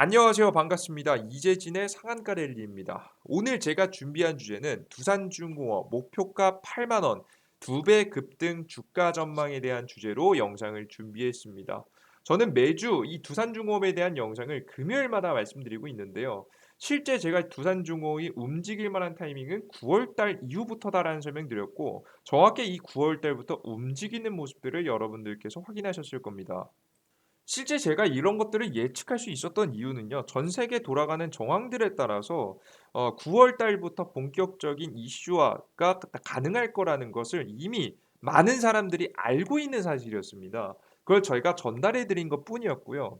안녕하세요. 반갑습니다. 이재진의 상한가 랠리입니다. 오늘 제가 준비한 주제는 두산중공업 목표가 8만 원, 2배 급등 주가 전망에 대한 주제로 영상을 준비했습니다. 저는 매주 이 두산중공업에 대한 영상을 금요일마다 말씀드리고 있는데요. 실제 제가 두산중공업이 움직일 만한 타이밍은 9월 달 이후부터다라는 설명드렸고, 정확히 이 9월 달부터 움직이는 모습들을 여러분들께서 확인하셨을 겁니다. 실제 제가 이런 것들을 예측할 수 있었던 이유는요. 전 세계 돌아가는 정황들에 따라서 9월 달부터 본격적인 이슈화가 가능할 거라는 것을 이미 많은 사람들이 알고 있는 사실이었습니다. 그걸 저희가 전달해 드린 것뿐이었고요.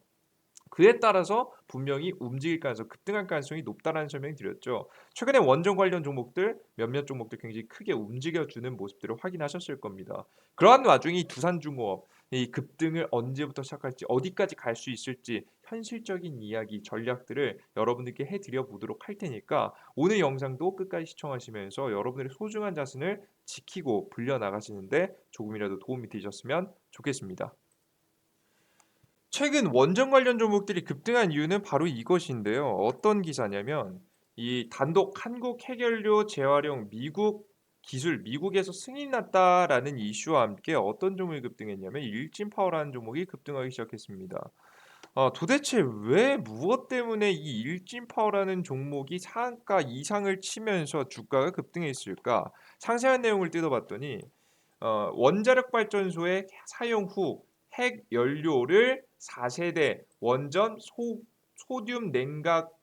그에 따라서 분명히 움직일 가능성, 급등할 가능성이 높다라는 설명을 드렸죠. 최근에 원전 관련 종목들 몇몇 종목들 굉장히 크게 움직여주는 모습들을 확인하셨을 겁니다. 그러한 와중에 두산중공업 이 급등을 언제부터 시작할지 어디까지 갈 수 있을지 현실적인 이야기 전략들을 여러분들께 해드려 보도록 할 테니까 오늘 영상도 끝까지 시청하시면서 여러분들의 소중한 자신을 지키고 불려 나가시는데 조금이라도 도움이 되셨으면 좋겠습니다. 최근 원전 관련 종목들이 급등한 이유는 바로 이것인데요. 어떤 기사냐면 이 단독 한국 해결료 재활용 미국 기술 미국에서 승인이 났다라는 이슈와 함께 어떤 종목이 급등했냐면 일진파워라는 종목이 급등하기 시작했습니다. 도대체 왜 무엇 때문에 이 일진파워라는 종목이 상한가 이상을 치면서 주가가 급등했을까? 상세한 내용을 뜯어봤더니 원자력 발전소의 사용 후 핵 연료를 4세대 원전 소듐 냉각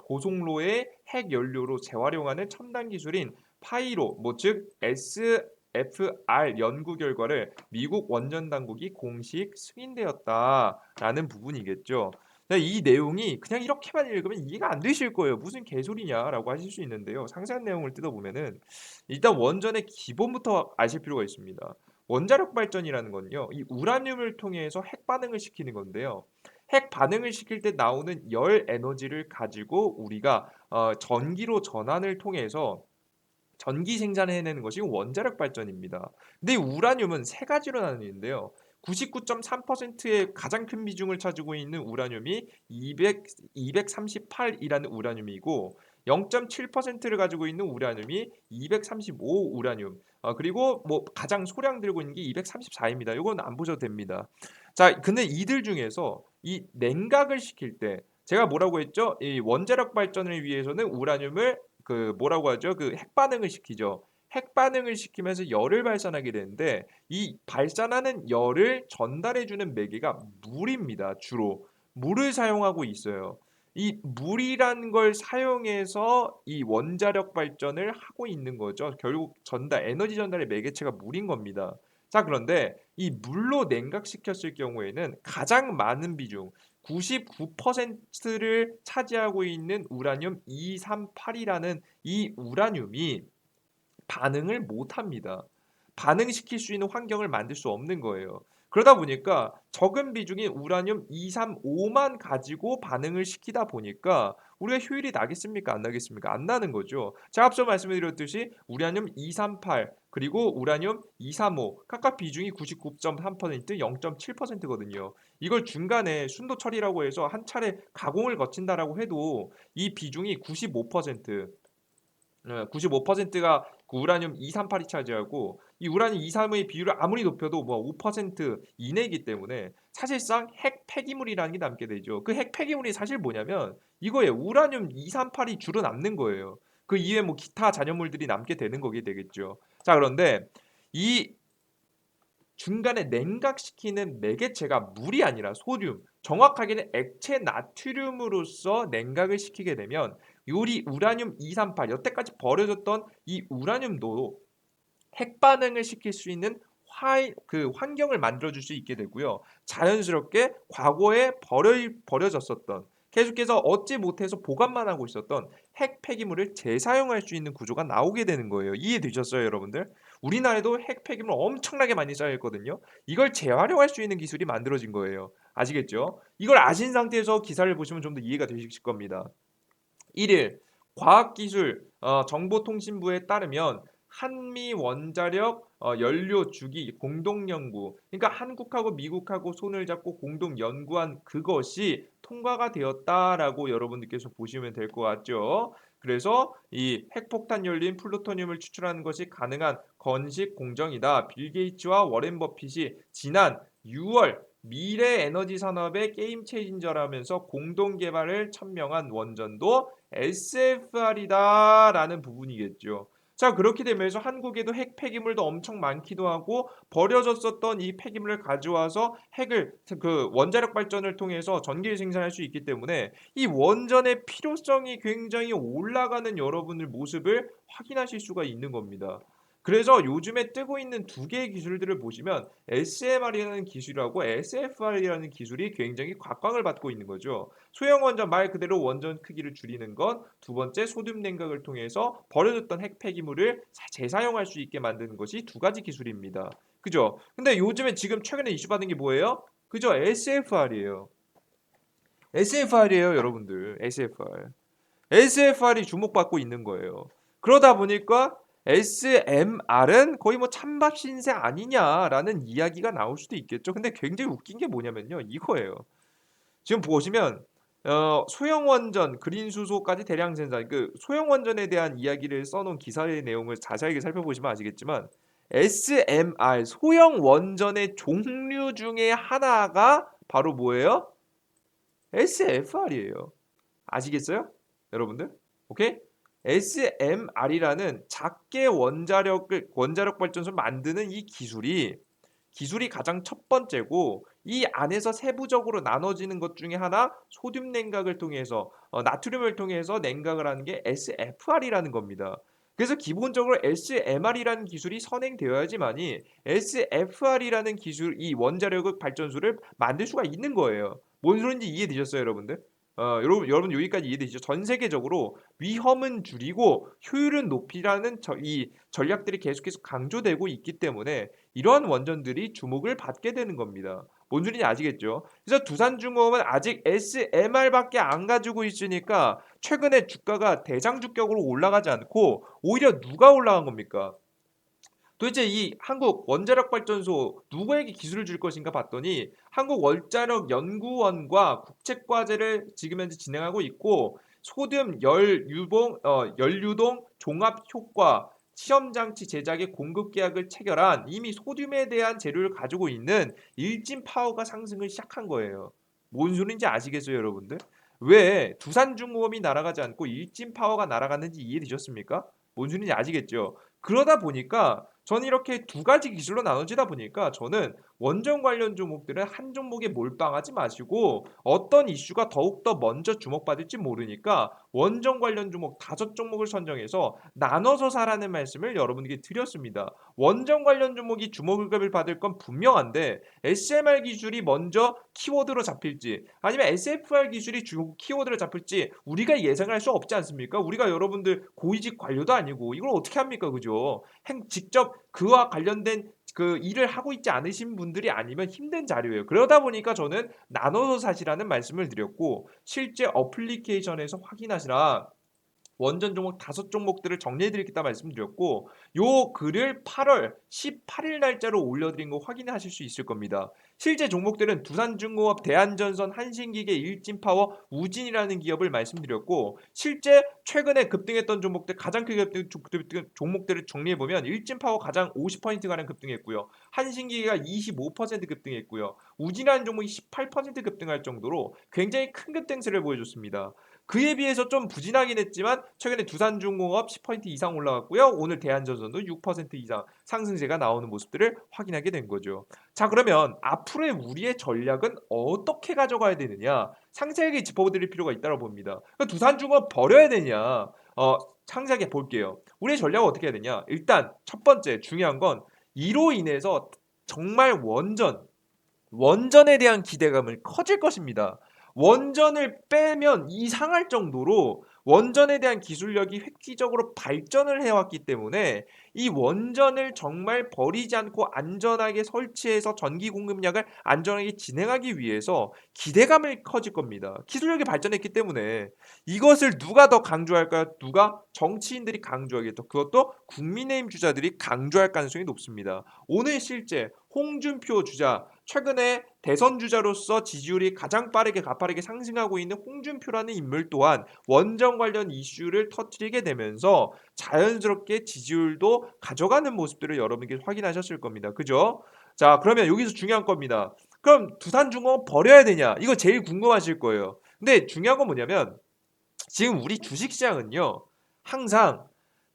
고속로의 핵 연료로 재활용하는 첨단 기술인 파이로 즉 SFR 연구 결과를 미국 원전 당국이 공식 승인되었다라는 부분이겠죠. 이 내용이 그냥 이렇게만 읽으면 이해가 안 되실 거예요. 무슨 개소리냐라고 하실 수 있는데요. 상세한 내용을 뜯어보면은 일단 원전의 기본부터 아실 필요가 있습니다. 원자력 발전이라는 건요, 이 우라늄을 통해서 핵 반응을 시키는 건데요. 핵 반응을 시킬 때 나오는 열 에너지를 가지고 우리가 전기로 전환을 통해서 전기 생산을 해내는 것이 원자력 발전입니다. 근데 이 우라늄은 세 가지로 나뉘는데요. 99.3%의 가장 큰 비중을 차지하고 있는 우라늄이 238이라는 우라늄이고 0.7%를 가지고 있는 우라늄이 235 우라늄. 그리고 뭐 가장 소량 들고 있는 게 234입니다. 이건 안 보셔도 됩니다. 자, 근데 이들 중에서 이 냉각을 시킬 때 제가 뭐라고 했죠? 이 원자력 발전을 위해서는 우라늄을 뭐라고 하죠? 그 핵 반응을 시키죠. 핵 반응을 시키면서 열을 발산하게 되는데 이 발산하는 열을 전달해 주는 매개가 물입니다. 주로. 물을 사용하고 있어요. 이 물이란 걸 사용해서 이 원자력 발전을 하고 있는 거죠. 결국 에너지 전달의 매개체가 물인 겁니다. 자, 그런데 이 물로 냉각시켰을 경우에는 가장 많은 비중 99%를 차지하고 있는 우라늄 238이라는 이 우라늄이 반응을 못 합니다. 반응시킬 수 있는 환경을 만들 수 없는 거예요. 그러다 보니까 적은 비중인 우라늄 235만 가지고 반응을 시키다 보니까 우리가 효율이 나겠습니까? 안 나겠습니까? 안 나는 거죠. 제가 앞서 말씀드렸듯이 우라늄 238 그리고 우라늄 235 각각 비중이 99.3% 0.7%거든요. 이걸 중간에 순도 처리라고 해서 한 차례 가공을 거친다라고 해도 이 비중이 95% 95%가 그 우라늄 238이 차지하고 이 우라늄 235의 비율을 아무리 높여도 뭐 5% 이내이기 때문에 사실상 핵 폐기물이라는 게 남게 되죠. 그 핵 폐기물이 사실 뭐냐면 이거예요. 우라늄 238이 주로 남는 거예요. 그 이외에 뭐 기타 잔여물들이 남게 되는 거게 되겠죠. 자, 그런데 이 중간에 냉각시키는 매개체가 물이 아니라 소듐, 정확하게는 액체 나트륨으로써 냉각을 시키게 되면 요리 우라늄 238 여태까지 버려졌던 이 우라늄도 핵 반응을 시킬 수 있는 환경을 만들어줄 수 있게 되고요. 자연스럽게 과거에 버려졌었던 계속해서 얻지 못해서 보관만 하고 있었던 핵 폐기물을 재사용할 수 있는 구조가 나오게 되는 거예요. 이해되셨어요, 여러분들? 우리나라에도 핵 폐기물 엄청나게 많이 쌓여 있거든요. 이걸 재활용할 수 있는 기술이 만들어진 거예요. 아시겠죠? 이걸 아신 상태에서 기사를 보시면 좀 더 이해가 되실 겁니다. 1일 과학기술 정보통신부에 따르면 한미 원자력 연료 주기 공동 연구 그러니까 한국하고 미국하고 손을 잡고 공동 연구한 그것이 통과가 되었다라고 여러분들께서 보시면 될 것 같죠. 그래서 이 핵폭탄 열린 플루토늄을 추출하는 것이 가능한 건식 공정이다. 빌 게이츠와 워렌 버핏이 지난 6월 미래 에너지 산업의 게임 체인저라면서 공동 개발을 천명한 원전도 SFR이다라는 부분이겠죠. 자, 그렇게 되면서 한국에도 핵 폐기물도 엄청 많기도 하고 버려졌었던 이 폐기물을 가져와서 핵을 그 원자력 발전을 통해서 전기를 생산할 수 있기 때문에 이 원전의 필요성이 굉장히 올라가는 여러분들 모습을 확인하실 수가 있는 겁니다. 그래서 요즘에 뜨고 있는 두 개의 기술들을 보시면 SMR이라는 기술하고 SFR이라는 기술이 굉장히 각광을 받고 있는 거죠. 소형 원전 말 그대로 원전 크기를 줄이는 것, 두 번째 소듐 냉각을 통해서 버려졌던 핵 폐기물을 재사용할 수 있게 만드는 것이 두 가지 기술입니다. 그죠? 근데 요즘에 지금 최근에 이슈 받은 게 뭐예요? 그죠? SFR이에요. SFR이에요, 여러분들. SFR. SFR이 주목받고 있는 거예요. 그러다 보니까 SMR은 거의 뭐 찬밥 신세 아니냐라는 이야기가 나올 수도 있겠죠. 근데 굉장히 웃긴 게 뭐냐면요. 이거예요. 지금 보시면 소형 원전, 그린 수소까지 대량 생산, 그 소형 원전에 대한 이야기를 써놓은 기사의 내용을 자세하게 살펴보시면 아시겠지만 SMR 소형 원전의 종류 중에 하나가 바로 뭐예요? SFR이에요. 아시겠어요? 여러분들? 오케이? SMR이라는 작게 원자력 발전소를 만드는 이 기술이 가장 첫 번째고 이 안에서 세부적으로 나눠지는 것 중에 하나 소듐 냉각을 통해서 나트륨을 통해서 냉각을 하는 게 SFR이라는 겁니다. 그래서 기본적으로 SMR이라는 기술이 선행되어야지만이 SFR이라는 기술 이 원자력 발전소를 만들 수가 있는 거예요. 뭔 소린지 이해되셨어요, 여러분들? 여러분 여기까지 이해되시죠? 전 세계적으로 위험은 줄이고 효율은 높이라는 이 전략들이 계속해서 강조되고 있기 때문에 이러한 원전들이 주목을 받게 되는 겁니다. 뭔 소리인지 아시겠죠? 그래서 두산중공업은 아직 SMR밖에 안 가지고 있으니까 최근에 주가가 대장주격으로 올라가지 않고 오히려 누가 올라간 겁니까? 도대체 이 한국 원자력 발전소 누구에게 기술을 줄 것인가 봤더니 한국 원자력 연구원과 국책과제를 지금 현재 진행하고 있고 소듐 연유동 종합 효과 시험 장치 제작의 공급 계약을 체결한 이미 소듐에 대한 재료를 가지고 있는 일진 파워가 상승을 시작한 거예요. 뭔 소린지 아시겠어요, 여러분들? 왜 두산중공업이 날아가지 않고 일진 파워가 날아갔는지 이해되셨습니까? 뭔 소린지 아시겠죠? 그러다 보니까 저는 이렇게 두 가지 기술로 나눠지다 보니까 저는 원전 관련 종목들은 한 종목에 몰빵하지 마시고 어떤 이슈가 더욱더 먼저 주목받을지 모르니까 원전 관련 종목 5종목을 선정해서 나눠서 사라는 말씀을 여러분에게 드렸습니다. 원전 관련 종목이 주목을 받을 건 분명한데 SMR 기술이 먼저 키워드로 잡힐지 아니면 SFR 기술이 키워드로 잡힐지 우리가 예상할 수 없지 않습니까? 우리가 여러분들 고위직 관료도 아니고 이걸 어떻게 합니까? 그죠? 직접 그와 관련된 그 일을 하고 있지 않으신 분들이 아니면 힘든 자료예요. 그러다 보니까 저는 나눠서 사시라는 말씀을 드렸고 실제 어플리케이션에서 확인하시라. 원전 종목 5종목들을 정리해드리겠다 말씀드렸고 요 글을 8월 18일 날짜로 올려드린 거 확인하실 수 있을 겁니다. 실제 종목들은 두산중공업, 대한전선, 한신기계, 일진파워, 우진이라는 기업을 말씀드렸고 실제 최근에 급등했던 종목들 가장 크게 급등 종목들을 정리해보면 일진파워 가장 50%가량 급등했고요. 한신기계가 25% 급등했고요. 우진이라는 종목이 18% 급등할 정도로 굉장히 큰 급등세를 보여줬습니다. 그에 비해서 좀 부진하긴 했지만 최근에 두산중공업 10% 이상 올라갔고요. 오늘 대한전선도 6% 이상 상승세가 나오는 모습들을 확인하게 된 거죠. 자, 그러면 앞으로의 우리의 전략은 어떻게 가져가야 되느냐? 상세하게 짚어드릴 필요가 있다고 봅니다. 두산중공업 버려야 되냐? 상세하게 볼게요. 우리의 전략은 어떻게 해야 되냐? 일단 첫 번째 중요한 건 이로 인해서 정말 원전에 대한 기대감을 커질 것입니다. 원전을 빼면 이상할 정도로 원전에 대한 기술력이 획기적으로 발전을 해왔기 때문에 이 원전을 정말 버리지 않고 안전하게 설치해서 전기 공급량을 안전하게 진행하기 위해서 기대감을 커질 겁니다. 기술력이 발전했기 때문에 이것을 누가 더 강조할까요? 누가? 정치인들이 강조하겠죠. 그것도 국민의힘 주자들이 강조할 가능성이 높습니다. 오늘 실제 홍준표 주자 최근에 대선 주자로서 지지율이 가장 빠르게 가파르게 상승하고 있는 홍준표라는 인물 또한 원전 관련 이슈를 터뜨리게 되면서 자연스럽게 지지율도 가져가는 모습들을 여러분께 확인하셨을 겁니다. 그죠? 자, 그러면 여기서 중요한 겁니다. 그럼 두산중공업 버려야 되냐? 이거 제일 궁금하실 거예요. 근데 중요한 건 뭐냐면 지금 우리 주식시장은요. 항상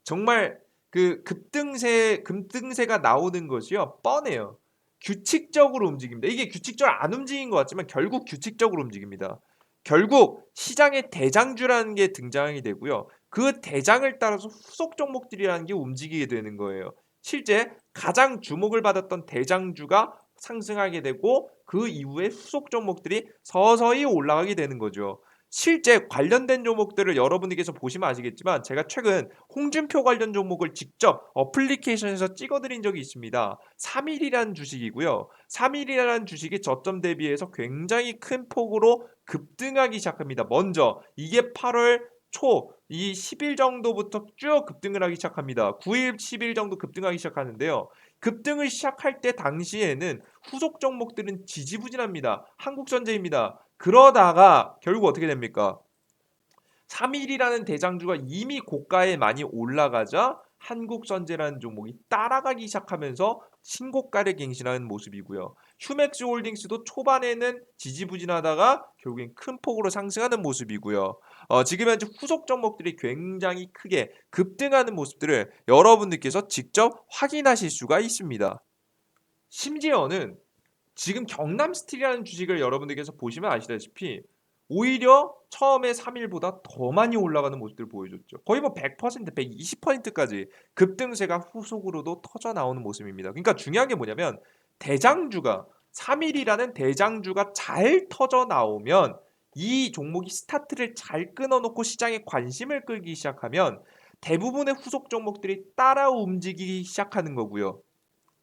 정말 그 급등세가 나오는 것이요. 뻔해요. 규칙적으로 움직입니다. 이게 규칙적으로 안 움직인 것 같지만 결국 규칙적으로 움직입니다. 결국 시장의 대장주라는 게 등장이 되고요. 그 대장을 따라서 후속 종목들이라는 게 움직이게 되는 거예요. 실제 가장 주목을 받았던 대장주가 상승하게 되고 그 이후에 후속 종목들이 서서히 올라가게 되는 거죠. 실제 관련된 종목들을 여러분들께서 보시면 아시겠지만 제가 최근 홍준표 관련 종목을 직접 어플리케이션에서 찍어드린 적이 있습니다. 3일이라는 주식이고요. 3일이라는 주식이 저점 대비해서 굉장히 큰 폭으로 급등하기 시작합니다. 먼저 이게 8월 초 이 10일 정도부터 쭉 급등을 하기 시작합니다. 9일, 10일 정도 급등하기 시작하는데요. 급등을 시작할 때 당시에는 후속 종목들은 지지부진합니다. 한국전자입니다. 그러다가 결국 어떻게 됩니까? 3일이라는 대장주가 이미 고가에 많이 올라가자 한국전제라는 종목이 따라가기 시작하면서 신고가를 갱신하는 모습이고요. 휴맥스 홀딩스도 초반에는 지지부진하다가 결국엔 큰 폭으로 상승하는 모습이고요. 지금 현재 후속 종목들이 굉장히 크게 급등하는 모습들을 여러분들께서 직접 확인하실 수가 있습니다. 심지어는 지금 경남스틸이라는 주식을 여러분들께서 보시면 아시다시피 오히려 처음에 3일보다 더 많이 올라가는 모습들을 보여줬죠. 거의 뭐 100%, 120%까지 급등세가 후속으로도 터져 나오는 모습입니다. 그러니까 중요한 게 뭐냐면 대장주가 3일이라는 대장주가 잘 터져 나오면 이 종목이 스타트를 잘 끊어놓고 시장에 관심을 끌기 시작하면 대부분의 후속 종목들이 따라 움직이기 시작하는 거고요.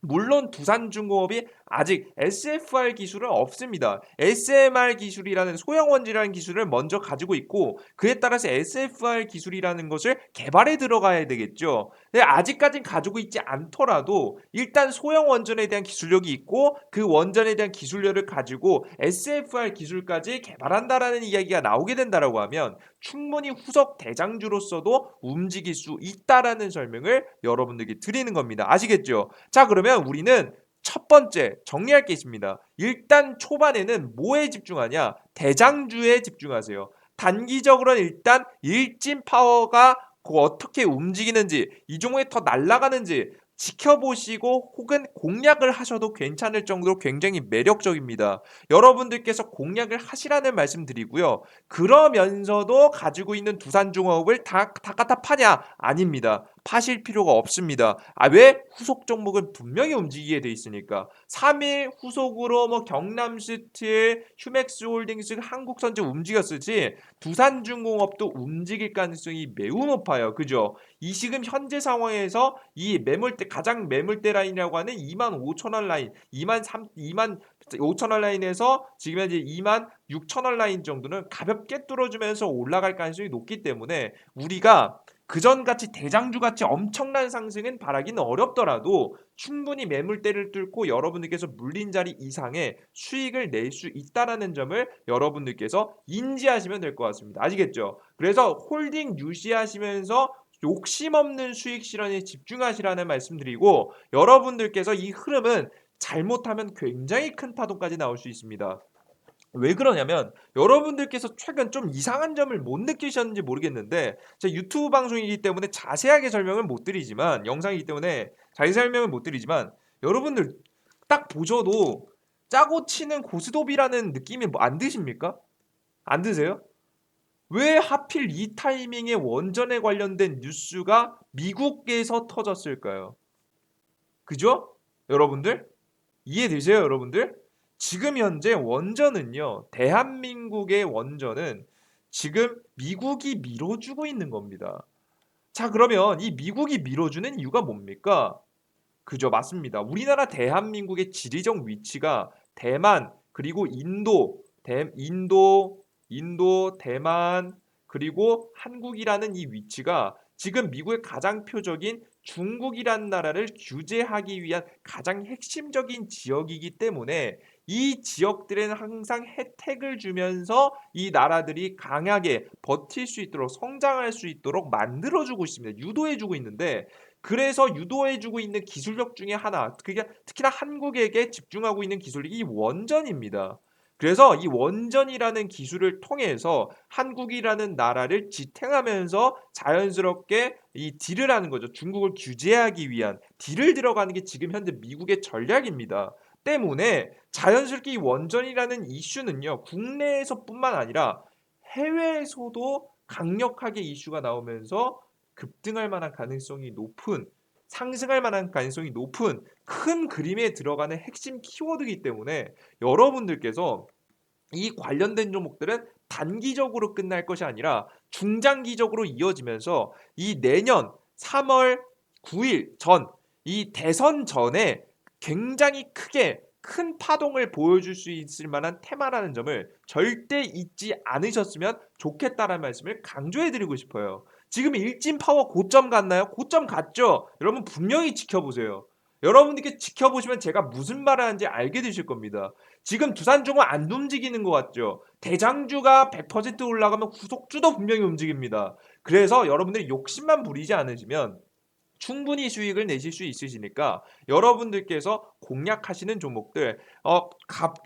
물론 두산중공업이 아직 SFR 기술은 없습니다. SMR 기술이라는 소형원지라는 기술을 먼저 가지고 있고 그에 따라서 SFR 기술이라는 것을 개발해 들어가야 되겠죠. 근데 아직까진 가지고 있지 않더라도 일단 소형원전에 대한 기술력이 있고 그 원전에 대한 기술력을 가지고 SFR 기술까지 개발한다라는 이야기가 나오게 된다라고 하면 충분히 후속 대장주로서도 움직일 수 있다라는 설명을 여러분들께 드리는 겁니다. 아시겠죠? 자, 그러면 우리는 첫 번째 정리할 게 있습니다. 일단 초반에는 뭐에 집중하냐? 대장주에 집중하세요. 단기적으로는 일단 일진 파워가 어떻게 움직이는지, 이 종목이 더 날아가는지 지켜보시고 혹은 공략을 하셔도 괜찮을 정도로 굉장히 매력적입니다. 여러분들께서 공략을 하시라는 말씀 드리고요. 그러면서도 가지고 있는 두산중공업을 다 갖다 파냐? 아닙니다. 파실 필요가 없습니다. 왜? 후속 종목은 분명히 움직이게 돼 있으니까. 3일 후속으로 뭐 경남스틸, 휴맥스홀딩스, 한국선제 움직였을지 두산중공업도 움직일 가능성이 매우 높아요. 그죠? 이 지금 현재 상황에서 이 매물대 가장 매물대 라인이라고 하는 25,000원 라인, 25,000원 라인에서 지금 현재 26,000원 라인 정도는 가볍게 뚫어주면서 올라갈 가능성이 높기 때문에 우리가 그전같이 대장주같이 엄청난 상승은 바라기는 어렵더라도 충분히 매물대를 뚫고 여러분들께서 물린 자리 이상의 수익을 낼 수 있다는 점을 여러분들께서 인지하시면 될 것 같습니다. 아시겠죠? 그래서 홀딩 유지하시면서 욕심 없는 수익 실현에 집중하시라는 말씀드리고 여러분들께서 이 흐름은 잘못하면 굉장히 큰 파동까지 나올 수 있습니다. 왜 그러냐면 여러분들께서 최근 좀 이상한 점을 못 느끼셨는지 모르겠는데 제 유튜브 방송이기 때문에 자세하게 설명을 못 드리지만 영상이기 때문에 자세히 설명을 못 드리지만 여러분들 딱 보셔도 짜고 치는 고스톱이라는 느낌이 안 드십니까? 안 드세요? 왜 하필 이 타이밍에 원전에 관련된 뉴스가 미국에서 터졌을까요? 그죠? 여러분들? 이해되세요, 여러분들? 지금 현재 원전은요, 대한민국의 원전은 지금 미국이 밀어주고 있는 겁니다. 자, 그러면 이 미국이 밀어주는 이유가 뭡니까? 그죠, 맞습니다. 우리나라 대한민국의 지리적 위치가 대만, 그리고 인도, 대만, 그리고 한국이라는 이 위치가 지금 미국의 가장 표적인 중국이라는 나라를 규제하기 위한 가장 핵심적인 지역이기 때문에 이 지역들에는 항상 혜택을 주면서 이 나라들이 강하게 버틸 수 있도록 성장할 수 있도록 만들어주고 있습니다. 유도해주고 있는데 그래서 유도해주고 있는 기술력 중에 하나, 그게 특히나 한국에게 집중하고 있는 기술이 이 원전입니다. 그래서 이 원전이라는 기술을 통해서 한국이라는 나라를 지탱하면서 자연스럽게 이 딜을 하는 거죠. 중국을 규제하기 위한 딜을 들어가는 게 지금 현재 미국의 전략입니다. 때문에 자연스럽게 이 원전이라는 이슈는요, 국내에서뿐만 아니라 해외에서도 강력하게 이슈가 나오면서 급등할 만한 가능성이 높은, 상승할 만한 가능성이 높은 큰 그림에 들어가는 핵심 키워드이기 때문에 여러분들께서 이 관련된 종목들은 단기적으로 끝날 것이 아니라 중장기적으로 이어지면서 이 내년 3월 9일 전, 이 대선 전에 굉장히 크게 큰 파동을 보여줄 수 있을 만한 테마라는 점을 절대 잊지 않으셨으면 좋겠다라는 말씀을 강조해드리고 싶어요. 지금 일진 파워 고점 갔나요? 고점 갔죠? 여러분 분명히 지켜보세요. 여러분들께 지켜보시면 제가 무슨 말을 하는지 알게 되실 겁니다. 지금 두산중은 안 움직이는 것 같죠? 대장주가 100% 올라가면 후속주도 분명히 움직입니다. 그래서 여러분들이 욕심만 부리지 않으시면 충분히 수익을 내실 수 있으시니까 여러분들께서 공략하시는 종목들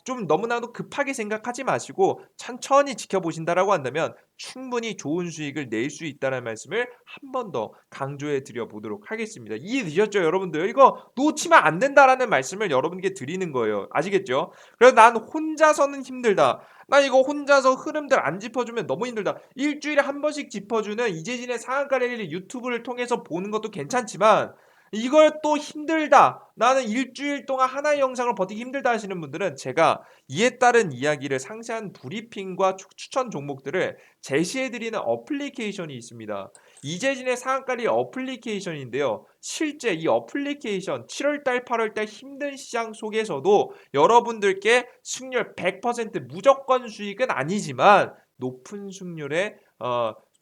좀 너무나도 급하게 생각하지 마시고 천천히 지켜보신다라고 한다면 충분히 좋은 수익을 낼 수 있다는 말씀을 한 번 더 강조해 드려 보도록 하겠습니다. 이해되셨죠, 여러분들? 이거 놓치면 안 된다라는 말씀을 여러분께 드리는 거예요. 아시겠죠? 그래서 난 혼자서는 힘들다. 나 이거 혼자서 흐름들 안 짚어주면 너무 힘들다. 일주일에 한 번씩 짚어주는 이재진의 상한가 랠리 유튜브를 통해서 보는 것도 괜찮지만 이걸 또 힘들다. 나는 일주일 동안 하나의 영상을 버티기 힘들다 하시는 분들은 제가 이에 따른 이야기를 상세한 브리핑과 추천 종목들을 제시해드리는 어플리케이션이 있습니다. 이재진의 상한가리 어플리케이션인데요. 실제 이 어플리케이션 7월달, 8월달 힘든 시장 속에서도 여러분들께 승률 100% 무조건 수익은 아니지만 높은 승률의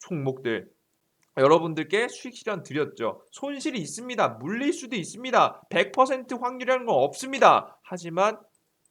종목들 여러분들께 수익 실현 드렸죠. 손실이 있습니다. 물릴 수도 있습니다. 100% 확률이라는 건 없습니다. 하지만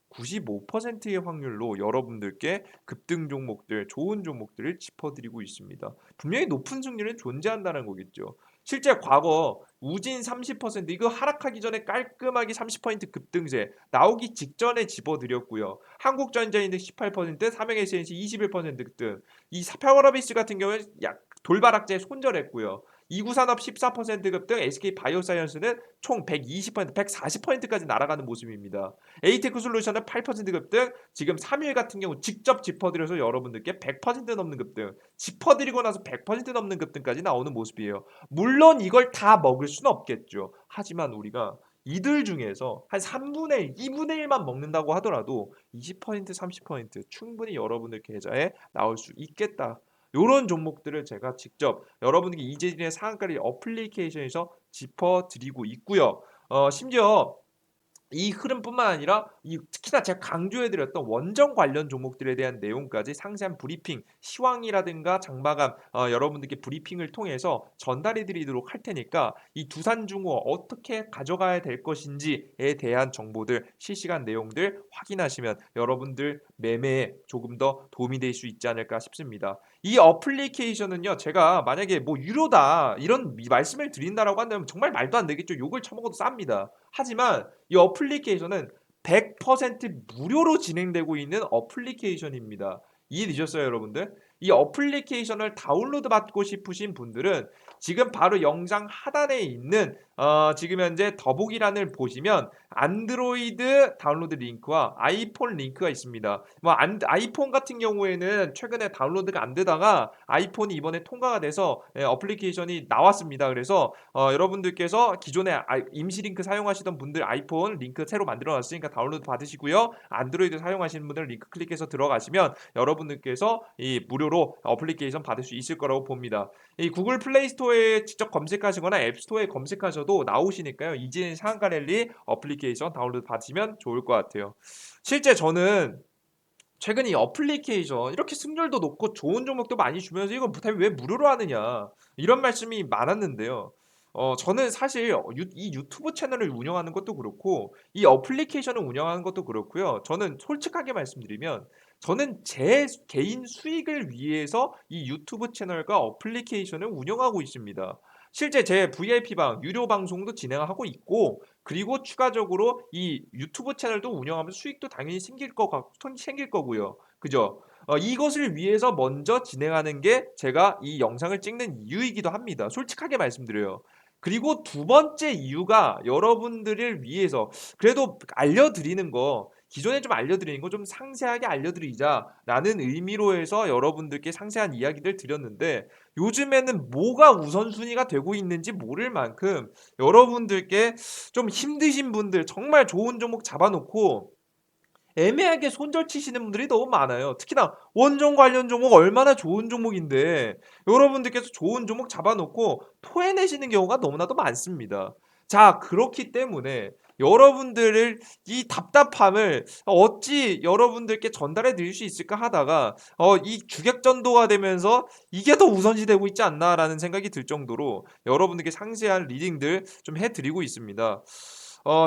95%의 확률로 여러분들께 급등 종목들, 좋은 종목들을 짚어드리고 있습니다. 분명히 높은 승률은 존재한다는 거겠죠. 실제 과거 우진 30% 이거 하락하기 전에 깔끔하게 30% 급등세 나오기 직전에 짚어드렸고요. 한국전자인덱스 18%, 삼성SNC 21% 급등. 이 파워러비스 같은 경우는 약 돌바락제 손절했고요. 이구산업 14% 급등, SK바이오사이언스는 총 120%, 140%까지 날아가는 모습입니다. 에이테크 솔루션은 8% 급등, 지금 3일 같은 경우 직접 짚어드려서 여러분들께 100% 넘는 급등, 짚어드리고 나서 100% 넘는 급등까지 나오는 모습이에요. 물론 이걸 다 먹을 수는 없겠죠. 하지만 우리가 이들 중에서 한 3분의 1, 2분의 1만 먹는다고 하더라도 20%, 30% 충분히 여러분들 계좌에 나올 수 있겠다. 이런 종목들을 제가 직접 여러분에게 이재진의 상한가리 어플리케이션에서 짚어드리고 있고요. 심지어 이 흐름뿐만 아니라 특히나 제가 강조해드렸던 원전 관련 종목들에 대한 내용까지 상세한 브리핑, 시황이라든가 장마감 여러분들께 브리핑을 통해서 전달해드리도록 할 테니까 이 두산중공업 어떻게 가져가야 될 것인지에 대한 정보들, 실시간 내용들 확인하시면 여러분들 매매에 조금 더 도움이 될 수 있지 않을까 싶습니다. 이 어플리케이션은요, 제가 만약에 뭐 유료다 이런 말씀을 드린다라고 한다면 정말 말도 안 되겠죠. 욕을 처먹어도 쌉니다. 하지만 이 어플리케이션은 100% 무료로 진행되고 있는 어플리케이션입니다. 이해되셨어요, 여러분들? 이 어플리케이션을 다운로드 받고 싶으신 분들은 지금 바로 영상 하단에 있는 지금 현재 더보기란을 보시면 안드로이드 다운로드 링크와 아이폰 링크가 있습니다. 아이폰 같은 경우에는 최근에 다운로드가 안 되다가 아이폰이 이번에 통과가 돼서 어플리케이션이 나왔습니다. 그래서 여러분들께서 기존에 임시 링크 사용하시던 분들 아이폰 링크 새로 만들어 놨으니까 다운로드 받으시고요. 안드로이드 사용하시는 분들 링크 클릭해서 들어가시면 여러분들께서 이 무료로 어플리케이션 받을 수 있을 거라고 봅니다. 이 구글 플레이 스토어에 직접 검색하시거나 앱 스토어에 검색하셔도 나오시니까요. 이진 상한가 랠리 어플리케이션 다운로드 받으시면 좋을 것 같아요. 실제 저는 최근에 이 어플리케이션 이렇게 승률도 높고 좋은 종목도 많이 주면서 이거 왜 무료로 하느냐 이런 말씀이 많았는데요. 저는 사실 이 유튜브 채널을 운영하는 것도 그렇고 이 어플리케이션을 운영하는 것도 그렇고요. 저는 솔직하게 말씀드리면 저는 제 개인 수익을 위해서 이 유튜브 채널과 어플리케이션을 운영하고 있습니다. 실제 제 VIP방 유료 방송도 진행하고 있고 그리고 추가적으로 이 유튜브 채널도 운영하면서 수익도 당연히 생길 거고요. 그죠? 이것을 위해서 먼저 진행하는 게 제가 이 영상을 찍는 이유이기도 합니다. 솔직하게 말씀드려요. 그리고 두 번째 이유가 여러분들을 위해서 그래도 알려드리는 거 기존에 좀 알려드리는 거 좀 상세하게 알려드리자라는 의미로 해서 여러분들께 상세한 이야기들 드렸는데 요즘에는 뭐가 우선순위가 되고 있는지 모를 만큼 여러분들께 좀 힘드신 분들 정말 좋은 종목 잡아놓고 애매하게 손절치시는 분들이 너무 많아요. 특히나 원전 관련 종목 얼마나 좋은 종목인데 여러분들께서 좋은 종목 잡아놓고 토해내시는 경우가 너무나도 많습니다. 자, 그렇기 때문에 여러분들을 이 답답함을 어찌 여러분들께 전달해 드릴 수 있을까 하다가 이 주객전도가 되면서 이게 더 우선시 되고 있지 않나라는 생각이 들 정도로 여러분들께 상세한 리딩들 좀 해드리고 있습니다.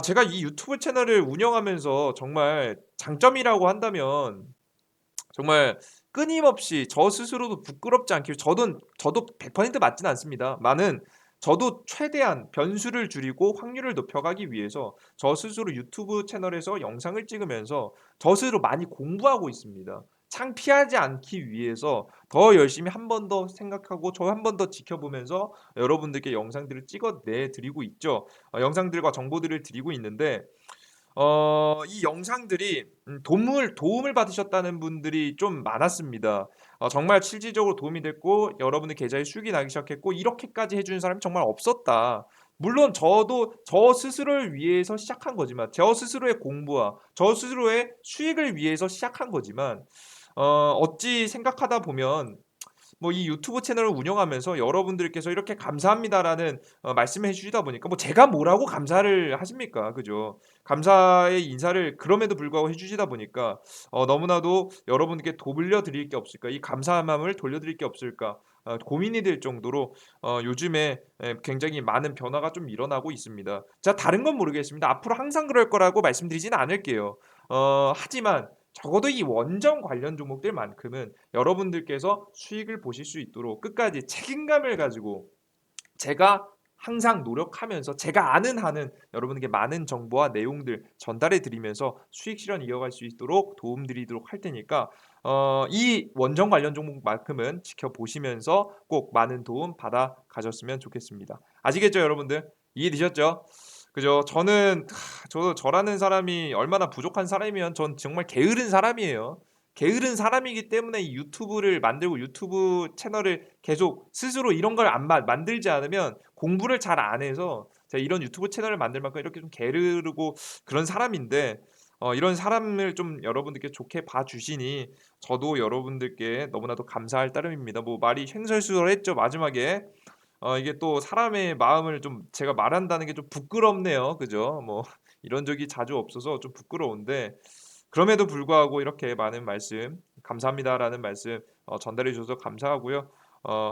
제가 이 유튜브 채널을 운영하면서 정말 장점이라고 한다면 정말 끊임없이 저 스스로도 부끄럽지 않게 저도 100% 맞진 않습니다. 많은 저도 최대한 변수를 줄이고 확률을 높여가기 위해서 저 스스로 유튜브 채널에서 영상을 찍으면서 저 스스로 많이 공부하고 있습니다. 창피하지 않기 위해서 더 열심히 한 번 더 생각하고 저 한 번 더 지켜보면서 여러분들께 영상들을 찍어내 드리고 있죠. 영상들과 정보들을 드리고 있는데 이 영상들이 도움을 받으셨다는 분들이 좀 많았습니다. 정말 실질적으로 도움이 됐고 여러분의 계좌에 수익이 나기 시작했고 이렇게까지 해 주는 사람이 정말 없었다. 물론 저도 저 스스로를 위해서 시작한 거지만 저 스스로의 공부와 저 스스로의 수익을 위해서 시작한 거지만 어찌 생각하다 보면 뭐 이 유튜브 채널을 운영하면서 여러분들께서 이렇게 "감사합니다."라는 말씀을 해 주시다 보니까 뭐 제가 뭐라고 감사를 하십니까? 그죠? 감사의 인사를 그럼에도 불구하고 해 주시다 보니까 너무나도 여러분께 돌려드릴 게 없을까? 이 감사한 마음을 돌려드릴 게 없을까? 고민이 될 정도로 요즘에 굉장히 많은 변화가 좀 일어나고 있습니다. 자, 다른 건 모르겠습니다. 앞으로 항상 그럴 거라고 말씀드리지는 않을게요. 하지만 적어도 이 원전 관련 종목들만큼은 여러분들께서 수익을 보실 수 있도록 끝까지 책임감을 가지고 제가 항상 노력하면서 제가 아는 한은 여러분에게 많은 정보와 내용들 전달해 드리면서 수익 실현 이어갈 수 있도록 도움 드리도록 할 테니까 이 원전 관련 종목만큼은 지켜보시면서 꼭 많은 도움 받아 가셨으면 좋겠습니다. 아시겠죠, 여러분들? 이해되셨죠? 그죠? 저도 저라는 사람이 얼마나 부족한 사람이면 전 정말 게으른 사람이에요. 게으른 사람이기 때문에 이 유튜브를 만들고 유튜브 채널을 계속 스스로 이런 걸 안 만들지 않으면 공부를 잘 안 해서 제가 이런 유튜브 채널을 만들 만큼 이렇게 좀 게으르고 그런 사람인데 이런 사람을 좀 여러분들께 좋게 봐 주시니 저도 여러분들께 너무나도 감사할 따름입니다. 뭐 말이 횡설수설했죠, 마지막에. 이게 또 사람의 마음을 좀 제가 말한다는 게 좀 부끄럽네요. 그죠? 뭐 이런 적이 자주 없어서 좀 부끄러운데 그럼에도 불구하고 이렇게 많은 말씀 "감사합니다."라는 말씀 전달해 주셔서 감사하고요.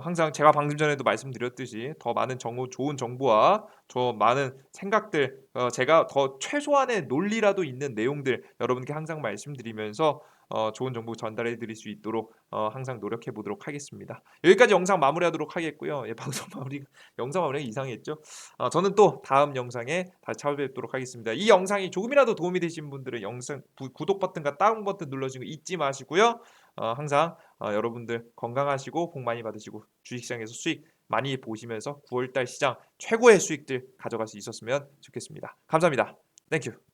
항상 제가 방금 전에도 말씀드렸듯이 더 많은 좋은 정보와 더 많은 생각들 제가 더 최소한의 논리라도 있는 내용들 여러분께 항상 말씀드리면서 좋은 정보 전달해 드릴 수 있도록 항상 노력해 보도록 하겠습니다. 여기까지 영상 마무리하도록 하겠고요. 예, 방송 마무리 영상 마무리가 이상했죠? 저는 또 다음 영상에 다시 찾아뵙도록 하겠습니다. 이 영상이 조금이라도 도움이 되신 분들은 영상 구독 버튼과 다운 버튼 눌러주는 거 잊지 마시고요. 항상 여러분들 건강하시고 복 많이 받으시고 주식시장에서 수익 많이 보시면서 9월달 시장 최고의 수익들 가져갈 수 있었으면 좋겠습니다. 감사합니다. 땡큐.